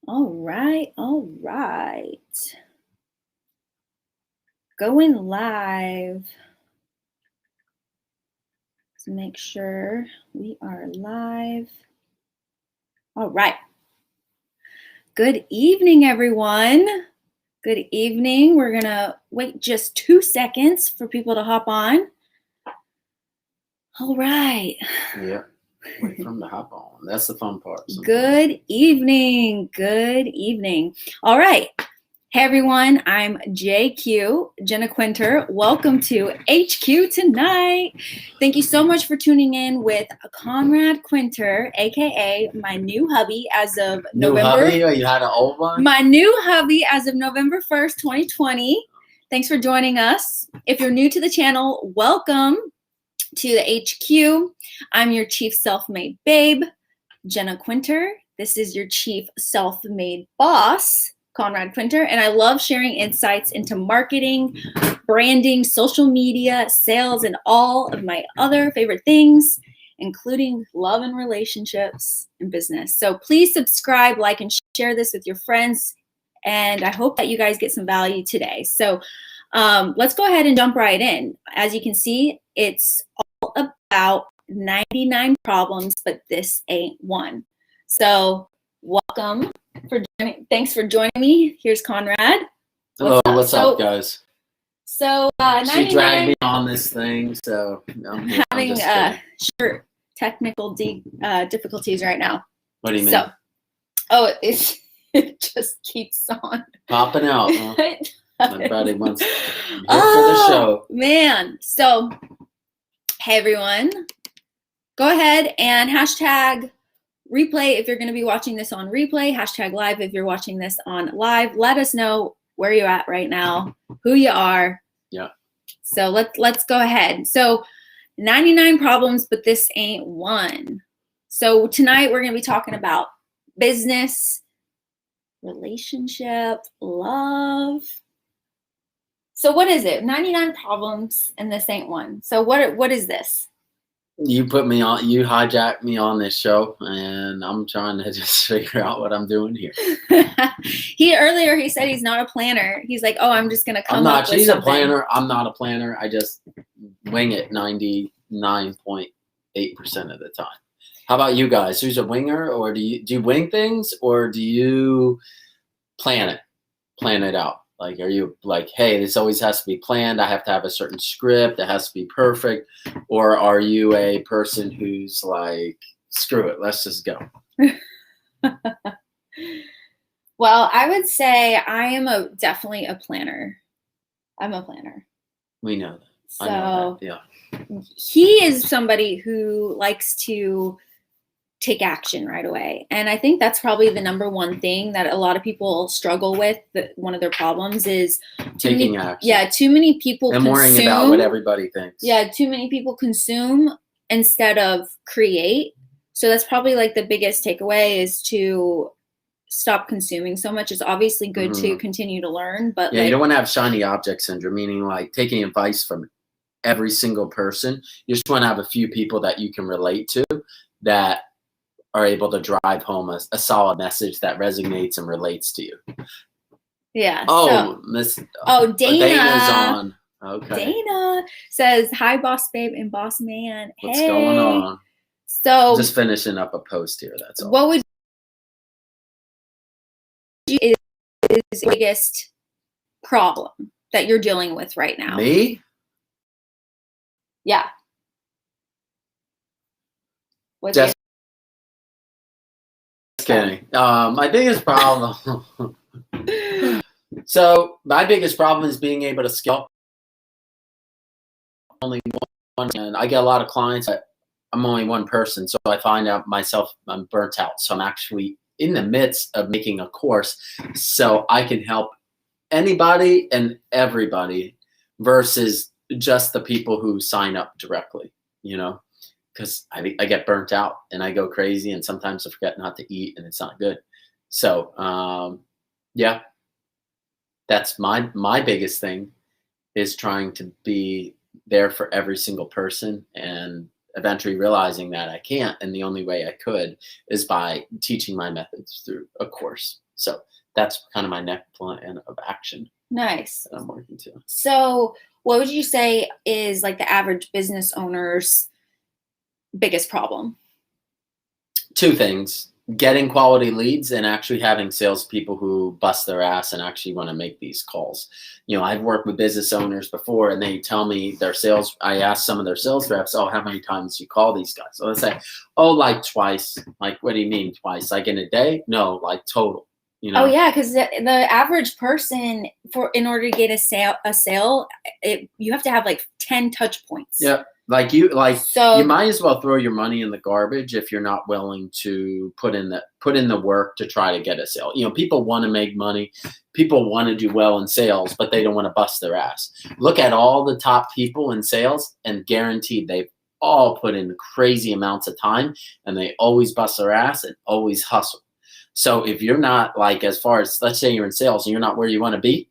All right. Going live. Let's make sure we are live. All right. Good evening, everyone. Good evening. We're going to wait just 2 seconds for people to hop on. All right. Yeah. Wait for them to hop on. That's the fun part. Good evening. Good evening. All right. Hey everyone, I'm JQ, Jenna Quinter. Welcome to HQ tonight. Thank you so much for tuning in with Conrad Quinter, aka my new hubby as of November. New hubby? You had an old one? My new hubby as of November 1st, 2020. Thanks for joining us. If you're new to the channel, welcome to the HQ. I'm your chief self-made babe, Jenna Quinter. This is your chief self-made boss, Conrad Quinter, and I love sharing insights into marketing, branding, social media, sales, and all of my other favorite things, including love and relationships and business. So please subscribe, like, and share this with your friends, and I hope that you guys get some value today. So let's go ahead and jump right in. As you can see, it's all about 99 problems, but this ain't one. So welcome. Thanks for joining me. Here's Conrad. Hello, what's up, guys? So she dragged me on this thing, so I'm having short technical difficulties right now. What do you mean? It just keeps on popping out. Huh? Everybody wants here for the show. Man. So hey everyone, go ahead and hashtag replay if you're going to be watching this on replay, hashtag live if you're watching this on live. Let us know where you're at right now, who you are. Yeah. So let's go ahead. So 99 problems, but this ain't one. So tonight we're going to be talking about business, relationship, love. So what is it? 99 problems and this ain't one. So what is this? You put me on, you hijacked me on this show, and I'm trying to just figure out what I'm doing here. Earlier he said he's not a planner. He's like, oh, I'm just gonna come up with something. She's a planner. I'm not a planner. I just wing it 99.8% of the time. How about you guys? Who's a winger, or do you wing things, or do you plan it out? Like, are you like, hey, this always has to be planned. I have to have a certain script. It has to be perfect. Or are you a person who's like, screw it, let's just go? Well, I would say I am definitely a planner. I'm a planner. We know that. So I know that. Yeah. He is somebody who likes to take action right away. And I think that's probably the number one thing that a lot of people struggle with. One of their problems is taking action. Yeah, too many people and worrying about what everybody thinks. Yeah, too many people consume instead of create. So that's probably like the biggest takeaway is to stop consuming so much. It's obviously good to continue to learn, but yeah, you don't want to have shiny object syndrome, meaning like taking advice from every single person. You just want to have a few people that you can relate to that are able to drive home a solid message that resonates and relates to you. Yeah. Dana. Dana's on. Okay. Dana says, hi, boss babe and boss man. What's going on? So just finishing up a post here. That's all. What would you is the biggest problem that you're dealing with right now? Me? Yeah. Just kidding. My biggest problem. So my biggest problem is being able to scale only one, and I get a lot of clients that I'm only one person, so I find out myself I'm burnt out. So I'm actually in the midst of making a course so I can help anybody and everybody versus just the people who sign up directly, you know, because I get burnt out and I go crazy and sometimes I forget not to eat and it's not good. So yeah, that's my biggest thing is trying to be there for every single person and eventually realizing that I can't, and the only way I could is by teaching my methods through a course. So that's kind of my next plan of action. Nice. That I'm working to. So what would you say is like the average business owner's biggest problem? Two things: getting quality leads and actually having salespeople who bust their ass and actually want to make these calls. You know, I've worked with business owners before, and they tell me their sales. I ask some of their sales reps, "Oh, how many times do you call these guys?" So they say, "Oh, like twice." Like, what do you mean twice? Like in a day? No, like total. You know? Oh yeah, because the average person, in order to get a sale, you have to have like 10 touch points. Yeah. You So might as well throw your money in the garbage if you're not willing to put in the work to try to get a sale. You know, people want to make money, people want to do well in sales, but they don't want to bust their ass. Look at all the top people in sales, and guaranteed they've all put in crazy amounts of time, and they always bust their ass and always hustle. So if you're not, like, as far as, let's say you're in sales and you're not where you want to be,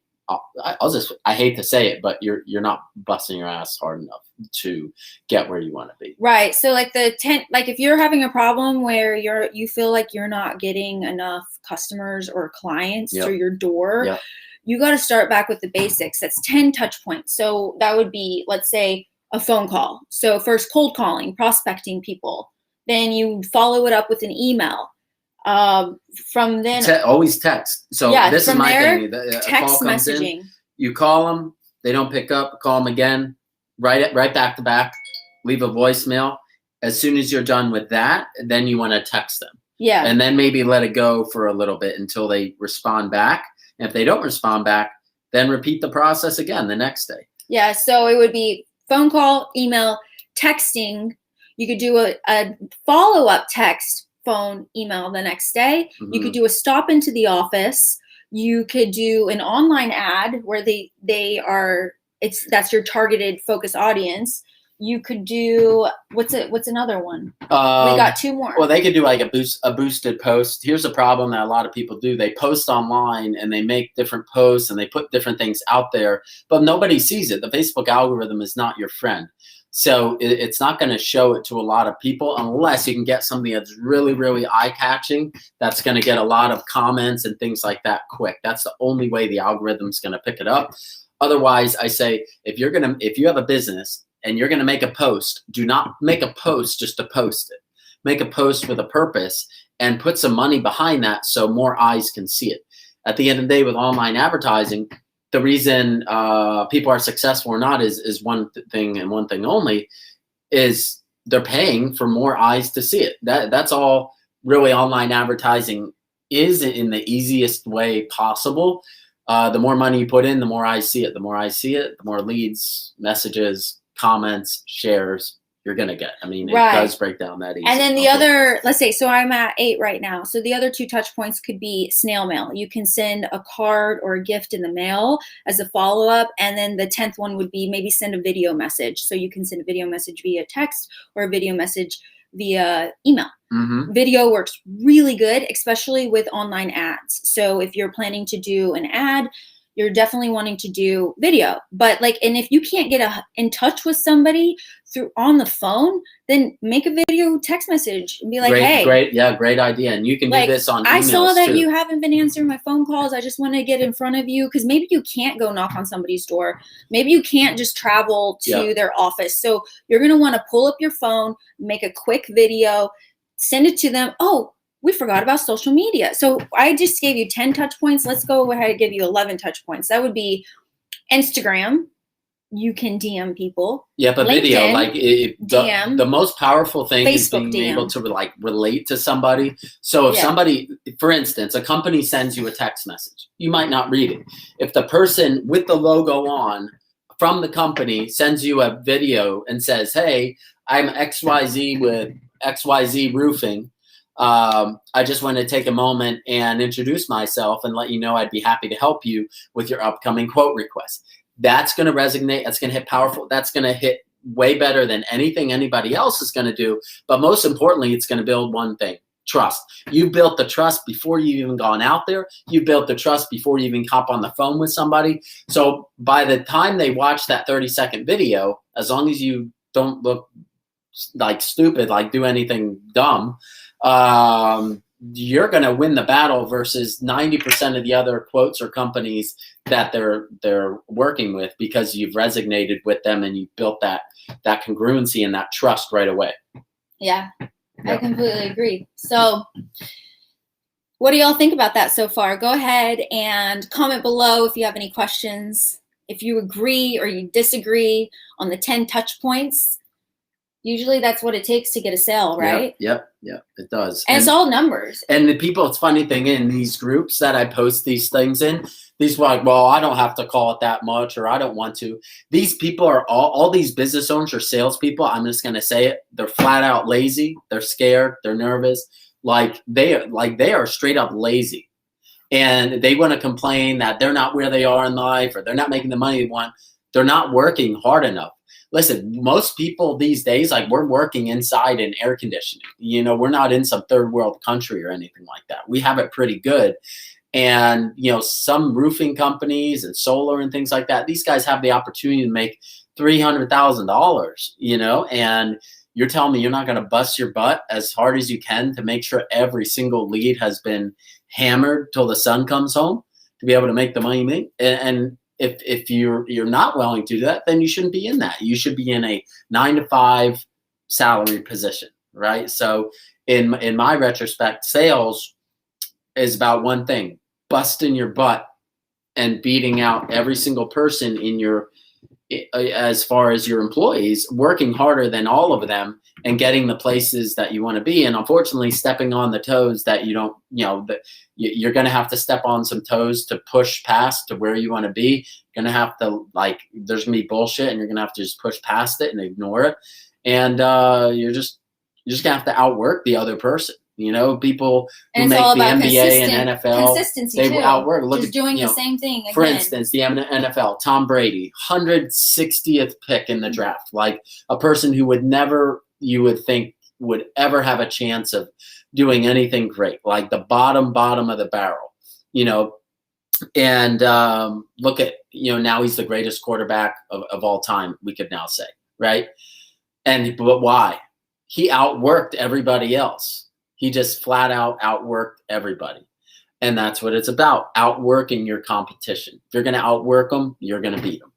I hate to say it, but you're not busting your ass hard enough to get where you want to be. Right. So like if you're having a problem where you feel like you're not getting enough customers or clients through your door, you got to start back with the basics. That's 10 touch points. So that would be, let's say, a phone call. So first cold calling, prospecting people. Then you follow it up with an email. From then always text. So this is my thing. Text messaging. You call them, they don't pick up. Call them again, right back to back. Leave a voicemail. As soon as you're done with that, then you want to text them. Yeah. And then maybe let it go for a little bit until they respond back. And if they don't respond back, then repeat the process again the next day. Yeah. So it would be phone call, email, texting. You could do a follow-up text, phone, email the next day. Mm-hmm. You could do a stop into the office. You could do an online ad where that's your targeted focus audience. You could do what's another one? We got two more. Well, they could do like a boosted post. Here's a problem that a lot of people do. They post online and they make different posts and they put different things out there, but nobody sees it. The Facebook algorithm is not your friend. So it's not going to show it to a lot of people unless you can get something that's really, really eye-catching, that's going to get a lot of comments and things like that quick. That's the only way the algorithm's going to pick it up. Otherwise, I say, if you have a business and you're going to make a post, do not make a post just to post it. Make a post with a purpose and put some money behind that so more eyes can see it. At the end of the day, with online advertising, the reason people are successful or not is one thing and one thing only, is they're paying for more eyes to see it. That's all really online advertising is, in the easiest way possible. The more money you put in, the more eyes see it. The more eyes see it, the more leads, messages, comments, shares you're going to get. I mean, it does break down that easy. And then the other, let's say, so I'm at 8 right now. So the other 2 touch points could be snail mail. You can send a card or a gift in the mail as a follow-up. And then the 10th one would be maybe send a video message. So you can send a video message via text or a video message via email. Mm-hmm. Video works really good, especially with online ads. So if you're planning to do an ad, you're definitely wanting to do video. But and if you can't get in touch with somebody on the phone, then make a video text message and be like, hey. Great idea. And you can do this on emails I saw that too. You haven't been answering my phone calls. I just want to get in front of you, because maybe you can't go knock on somebody's door. Maybe you can't just travel to their office. So you're going to want to pull up your phone, make a quick video, send it to them. Oh, we forgot about social media. So I just gave you 10 touch points. Let's go ahead and give you 11 touch points. That would be Instagram. You can DM people. Yeah, but LinkedIn, video, DM. The most powerful thing is Facebook being DM. able to relate to somebody. So if somebody, for instance, a company sends you a text message, you might not read it. If the person with the logo on from the company sends you a video and says, hey, I'm XYZ with XYZ Roofing. I just want to take a moment and introduce myself and let you know I'd be happy to help you with your upcoming quote request. That's going to resonate. That's going to hit powerful. That's going to hit way better than anything anybody else is going to do. But most importantly, it's going to build one thing: trust. You built the trust before you even gone out there. You built the trust before you even hop on the phone with somebody. So by the time they watch that 30-second video, as long as you don't look like stupid, like do anything dumb, you're going to win the battle versus 90% of the other quotes or companies that they're working with, because you've resonated with them and you've built that congruency and that trust right away. Yeah, I completely agree. So what do y'all think about that so far? Go ahead and comment below if you have any questions. If you agree or you disagree on the 10 touch points. Usually that's what it takes to get a sale, right? Yep, it does. And it's all numbers. And the people, it's funny thing, in these groups that I post these things in, these are like, well, I don't have to call it that much, or I don't want to. These people are all these business owners or salespeople, I'm just going to say it, they're flat out lazy. They're scared. They're nervous. They are straight up lazy. And they want to complain that they're not where they are in life, or they're not making the money they want. They're not working hard enough. Listen, most people these days, like, we're working inside in air conditioning. You know, we're not in some third world country or anything like that. We have it pretty good. And, you know, some roofing companies and solar and things like that, these guys have the opportunity to make $300,000, you know, and you're telling me you're not going to bust your butt as hard as you can to make sure every single lead has been hammered till the sun comes home to be able to make the money you make. And if you're not willing to do that, then you shouldn't be in that. You should be in a 9-to-5 salary position, right? So in my retrospect, sales is about one thing: busting your butt and beating out every single person in your, as far as your employees, working harder than all of them and getting the places that you want to be. And unfortunately, stepping on the toes that you don't, you know, that you're going to have to step on some toes to push past to where you want to be. You're going to have to, like, there's going to be bullshit, and you're going to have to just push past it and ignore it. And you're just going to have to outwork the other person. You know, people who make the NBA and NFL, they outwork. Look at doing the same thing again. For instance, the NFL, Tom Brady, 160th pick in the draft, like a person who would never, you would think, would ever have a chance of doing anything great, like the bottom of the barrel, you know. And look at, you know, now he's the greatest quarterback of all time, we could now say, right? But why? He outworked everybody else. He just flat out outworked everybody. And that's what it's about, outworking your competition. If you're going to outwork them, you're going to beat them.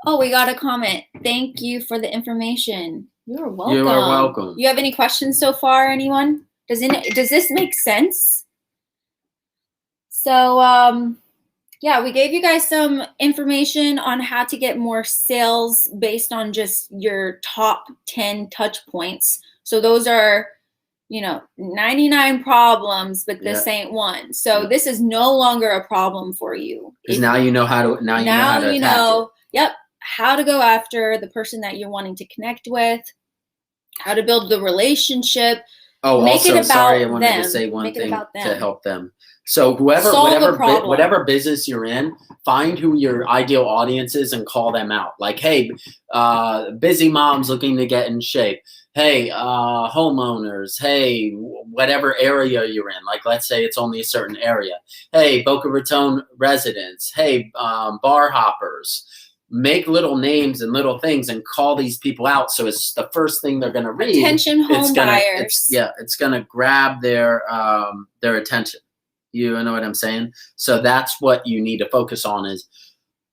Oh, we got a comment. Thank you for the information. You're welcome. You are welcome. You have any questions so far, anyone? Does this make sense? So, yeah, we gave you guys some information on how to get more sales based on just your top 10 touch points. So those are, you know, 99 problems, but this ain't one. So this is no longer a problem for you. Because now you know how to, how to go after the person that you're wanting to connect with, how to build the relationship. Oh, make also, it about sorry, I wanted them. to say one Make thing to help them. So whatever business you're in, find who your ideal audience is and call them out. Like, hey, busy moms looking to get in shape. Hey, homeowners. Hey, whatever area you're in. Like, let's say it's only a certain area. Hey, Boca Raton residents. Hey, bar hoppers. Make little names and little things and call these people out. So it's the first thing they're going to read. Attention home buyers. It's going to grab their attention. You know what I'm saying? So that's what you need to focus on, is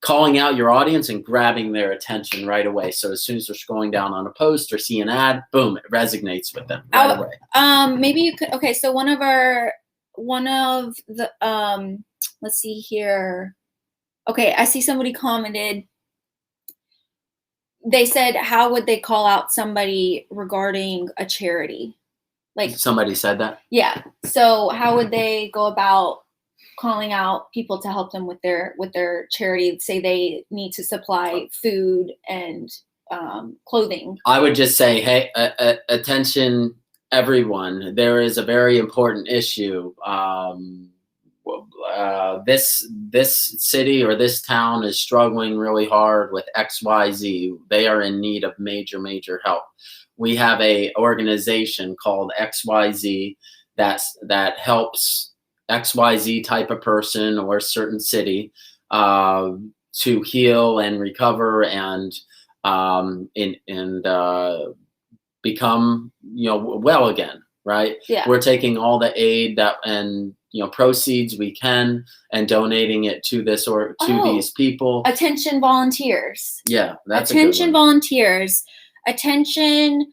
calling out your audience and grabbing their attention right away. So as soon as they're scrolling down on a post or see an ad, boom, it resonates with them right away. Maybe you could, okay, so one of the, let's see here. Okay, I see somebody commented. They said, how would they call out somebody regarding a charity? Like, somebody said that? Yeah. So how would they go about calling out people to help them with their charity? Say they need to supply food and clothing. I would just say, hey, attention, everyone. There is a very important issue. This city or this town is struggling really hard with XYZ. They are in need of major help. We have a organization called XYZ that helps XYZ type of person or a certain city to heal and recover and become, well again, right? Yeah. We're taking all the aid and proceeds we can and donating it to this or to these people. Attention volunteers. Yeah, that's attention volunteers. Attention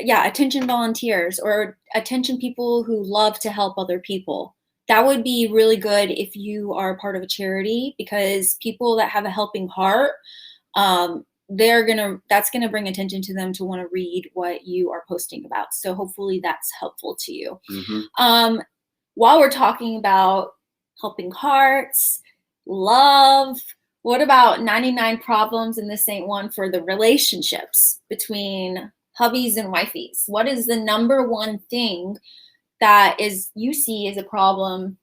attention volunteers or attention people who love to help other people. That would be really good if you are a part of a charity, because people that have a helping heart, that's gonna bring attention to them to want to read what you are posting about. So hopefully that's helpful to you. Mm-hmm. While we're talking about helping hearts, love, what about 99 problems and this ain't one for the relationships between hubbies and wifeys? What is the number one thing that you see as a problem?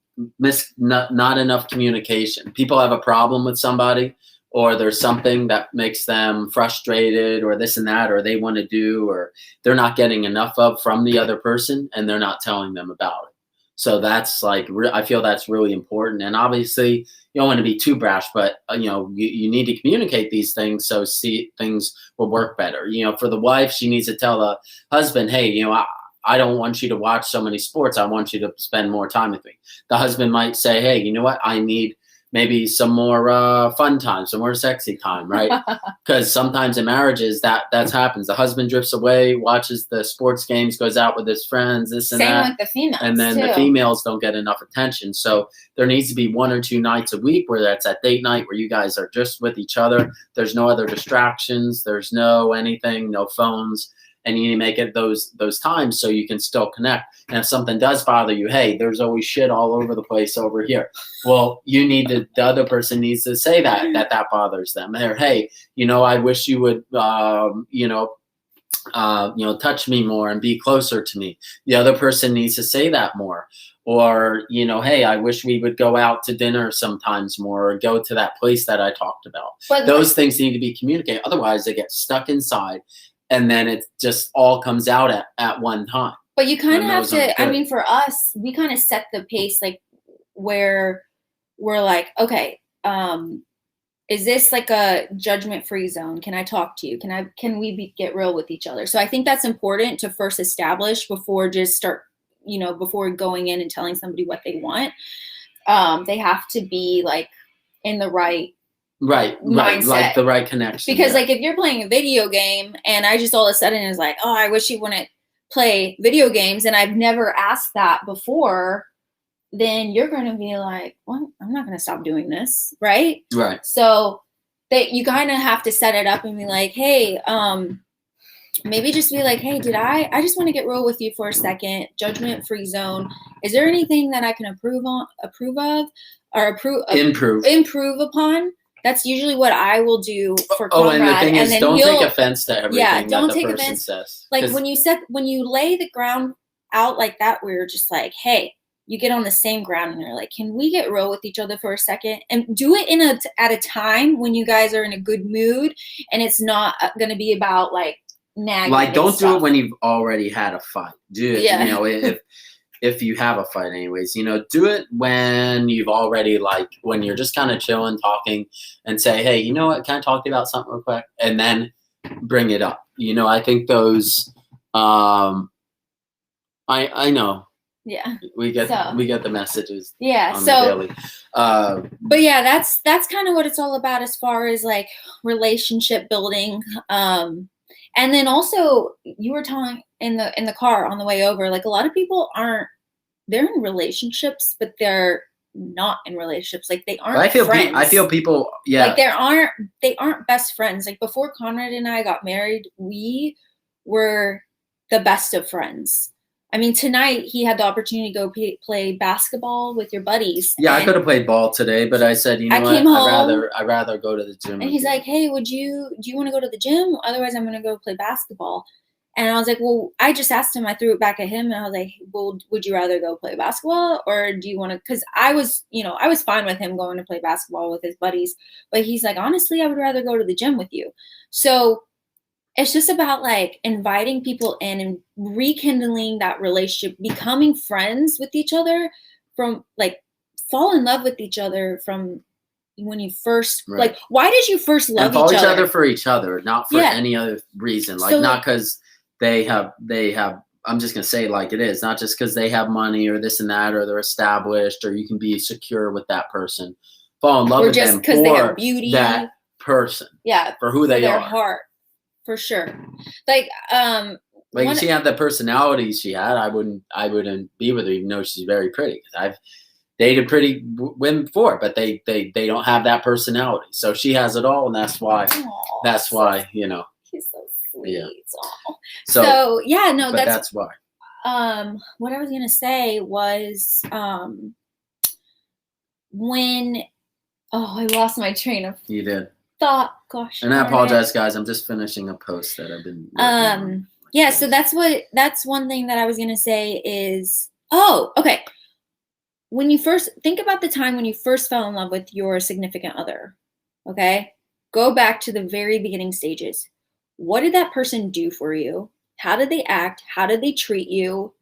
Not enough communication. People have a problem with somebody, or there's something that makes them frustrated, or this and that, or they want to do, or they're not getting enough of from the other person, and they're not telling them about it. So that's like, I feel that's really important. And obviously, you don't want to be too brash, but you need to communicate these things so things will work better. For the wife, she needs to tell the husband, hey, I don't want you to watch so many sports. I want you to spend more time with me. The husband might say, hey, you know what? I need maybe some more fun time, some more sexy time, right? Because sometimes in marriages that happens. The husband drifts away, watches the sports games, goes out with his friends, this and that. Same with the females. And then the females don't get enough attention. So there needs to be 1 or 2 nights a week where that's at date night, where you guys are just with each other. There's no other distractions. There's no anything, no phones. And you need to make it those times so you can still connect. And if something does bother you, hey, there's always shit all over the place over here. Well, the other person needs to say that bothers them. Or, hey, I wish you would, touch me more and be closer to me. The other person needs to say that more. Or, hey, I wish we would go out to dinner sometimes more, or go to that place that I talked about. But those things need to be communicated. Otherwise, they get stuck inside. And then it just all comes out at one time. But you kind of have to, for us, we kind of set the pace, like, where we're like, okay, is this like a judgment-free zone? Can I talk to you? Can we get real with each other? So I think that's important to first establish before before going in and telling somebody what they want. They have to be like in the right mindset. Like the right connection. Because like if you're playing a video game and I just all of a sudden is like, oh, I wish you wouldn't play video games, and I've never asked that before, then you're going to be like, well, I'm not going to stop doing this, right? Right. So that you kind of have to set it up and be like, hey, maybe just be like, hey, I just want to get real with you for a second. Judgment-free zone. Is there anything that I can improve of, or improve upon? That's usually what I will do for Conrad. And the thing is, don't take offense to everything that the person says. Like when you lay the ground out like that, where you're just like, hey, you get on the same ground and you're like, can we get real with each other for a second? And do it at a time when you guys are in a good mood, and it's not going to be about like nagging. Like, don't do it when you've already had a fight. Do it, if you have a fight anyways, do it when you've already, like, when you're just kind of chilling, talking, and say, hey, you know what, can I talk to you about something real quick? And then bring it up. I think those, I know. Yeah. We get the messages. Yeah. On the daily. But yeah, that's kind of what it's all about as far as like relationship building. And then also you were talking in the car on the way over, like a lot of people they're in relationships, but they're not in relationships. Like they aren't friends. I feel people, yeah. Like they aren't best friends. Like before Conrad and I got married, we were the best of friends. I mean, tonight he had the opportunity to go play basketball with your buddies. Yeah, I could have played ball today, but I said, I'd rather go to the gym. And he's like, hey, do you want to go to the gym? Otherwise, I'm going to go play basketball. And I was like, well, I just asked him, I threw it back at him, and I was like, well, would you rather go play basketball, or do you want to, because I was fine with him going to play basketball with his buddies, but he's like, honestly, I would rather go to the gym with you. So it's just about like inviting people in and rekindling that relationship, becoming friends with each other, from like fall in love with each other from, when you first Right. like, why did you first love and follow each other? for each other, not for Yeah. any other reason. Like So, not because they have. I'm just gonna say it like it is. Not just because they have money or this and that, or they're established, or you can be secure with that person. Fall in love or with just them because they have for beauty. that person. Yeah, for who for they their are. heart, for sure. Like if she had the personality she had, I wouldn't be with her, even though she's very pretty. I've dated pretty women before, but they don't have that personality. So she has it all, and that's why. That's why He's so sweet. Yeah. Aww. So yeah, no, but that's why. What I was gonna say was when I lost my train of You did. thought. Gosh. And I apologize, guys. I'm just finishing a post that I've been working on. Yeah, so that's one thing that I was gonna say is okay. When you first think about the time when you first fell in love with your significant other, okay? Go back to the very beginning stages. What did that person do for you? How did they act? How did they treat you?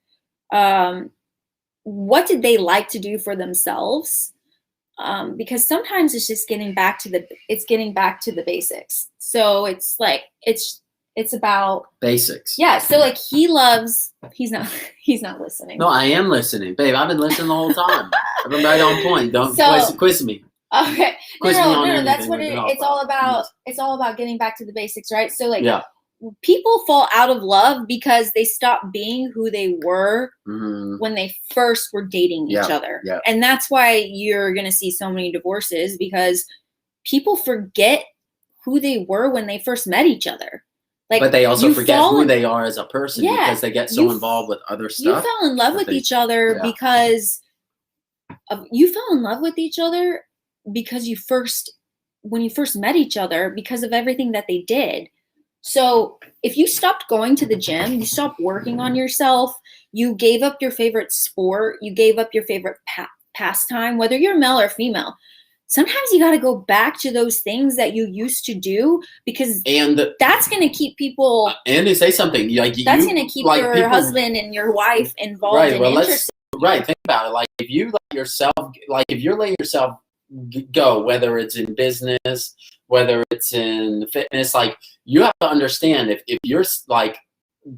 What did they like to do for themselves? Because sometimes it's just getting back to the basics. So it's like it's about basics. Yeah. So like he's not listening. No, I am listening, babe. I've been listening the whole time. I've been right on point. Don't quiz me. Okay. Quiz me on anything. That's what it's all about. It's all about getting back to the basics, right? So like people fall out of love because they stop being who they were when they first were dating each other. Yeah. And that's why you're going to see so many divorces, because people forget who they were when they first met each other. Like, but they also forget who they are as a person because they get so involved with other stuff. You fell in love with each other because when you first met each other, because of everything that they did. So if you stopped going to the gym, you stopped working on yourself, you gave up your favorite sport, you gave up your favorite pastime, whether you're male or female, sometimes you got to go back to those things that you used to do, because that's going to keep people. And to say something like that's going to keep your husband and your wife involved and interested. Think about it. Like if you let yourself go, whether it's in business, whether it's in fitness, like you have to understand if you're like,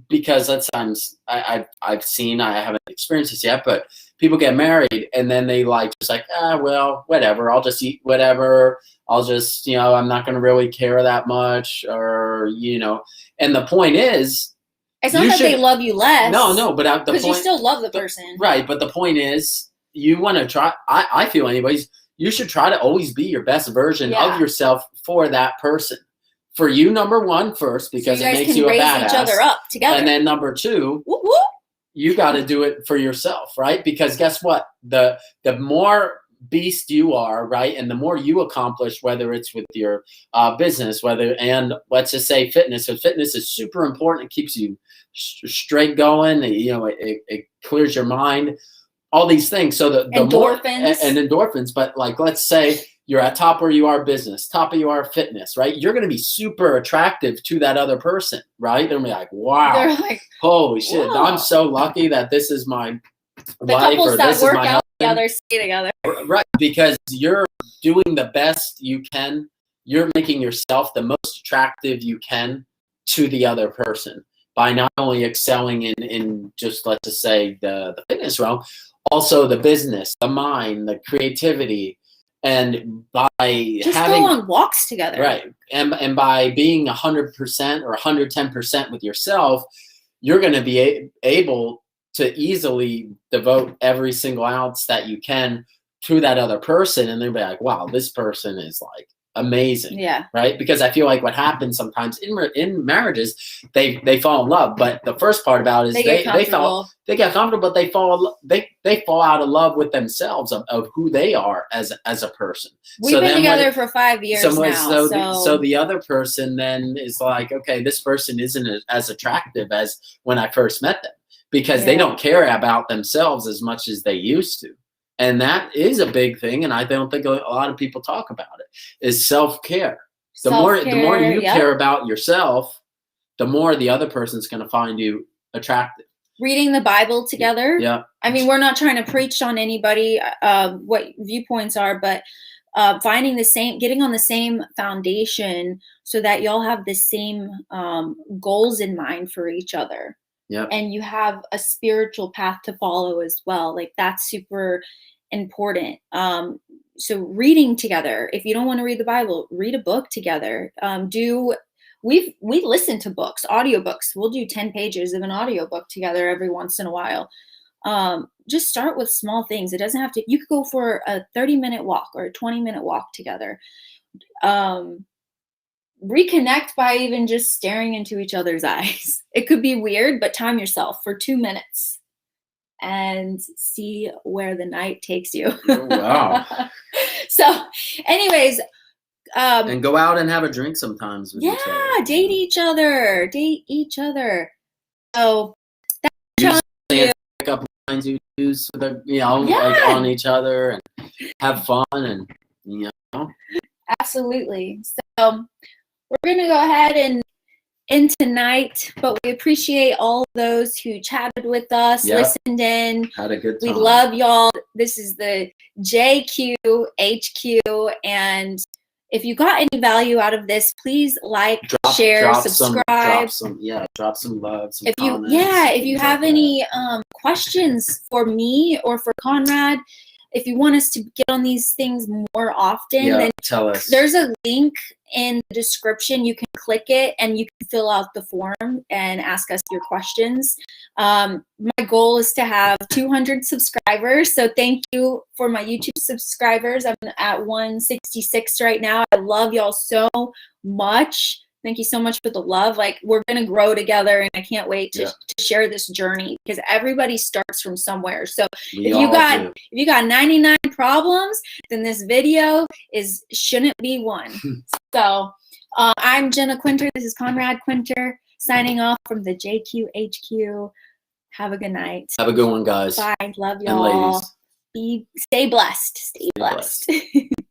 because sometimes I've seen, I haven't experienced this yet, but people get married and then they well, whatever, I'll just eat whatever, I'll just, I'm not going to really care that much, or, and the point is, it's not that they love you less. No, but because you still love the person. Right, but the point is, you want to try, I feel anyways, you should try to always be your best version of yourself for that person. For you, number one, first, because it makes you a badass. You guys can raise each other up together. And then number two, you got to do it for yourself, right? Because guess what? The more beast you are, right, and the more you accomplish, whether it's with your business, and let's just say fitness. So fitness is super important. It keeps you straight going. It clears your mind. All these things. So the endorphins. And endorphins. But like, let's say you're at top where you are business, top of your fitness, right? You're going to be super attractive to that other person, right? They're going to be like, wow, they're like, holy shit, I'm so lucky that this is my the wife, couples or that this work is my out husband. together, stay together. Right, because you're doing the best you can. You're making yourself the most attractive you can to the other person by not only excelling in just, let's just say, the fitness realm, also the business, the mind, the creativity, and by just go on walks together, right? And by being 100% or 110% with yourself, you're going to be able to easily devote every single ounce that you can to that other person, and they'll be like, "Wow, this person is like amazing." Yeah. Right? Because I feel like what happens sometimes in marriages, they fall in love, but the first part about it is they get comfortable, but they fall out of love with themselves of who they are as a person. We've been together for 5 years now. So the other person then is like, okay, this person isn't as attractive as when I first met them, because they don't care about themselves as much as they used to. And that is a big thing, and I don't think a lot of people talk about it, is self-care. The more you care about yourself, the more the other person's going to find you attractive. Reading the Bible together. Yeah. I mean, we're not trying to preach on anybody what viewpoints are, but getting on the same foundation so that y'all have the same goals in mind for each other. Yep. And you have a spiritual path to follow as well. Like that's super important. So reading together, if you don't want to read the Bible, read a book together. We listen to books, audiobooks. We'll do 10 pages of an audiobook together every once in a while. Just start with small things. It doesn't have to, you could go for a 30-minute walk or a 20-minute walk together. Reconnect by even just staring into each other's eyes. It could be weird, but time yourself for 2 minutes and see where the night takes you. Oh, wow. So anyways, and go out and have a drink sometimes with each other. Yeah, date each other. So that's pick up lines you use with like on each other and have fun and Absolutely. So we're gonna go ahead and end tonight, but we appreciate all those who chatted with us, listened in. Had a good time. We love y'all. This is the JQHQ, and if you got any value out of this, please share, subscribe. Drop some love, some if comments. If you have any questions for me or for Conrad, if you want us to get on these things more often, then tell us. There's a link in the description. You can click it and you can fill out the form and ask us your questions. My goal is to have 200 subscribers. So thank you for my YouTube subscribers. I'm at 166 right now. I love y'all so much. Thank you so much for the love. Like, we're going to grow together, and I can't wait to share this journey, because everybody starts from somewhere. So if you got 99 problems, then this video shouldn't be one. So I'm Jenna Quinter. This is Conrad Quinter signing off from the JQHQ. Have a good night. Have a good one, guys. Bye. Love y'all. And ladies. Stay blessed. Stay blessed.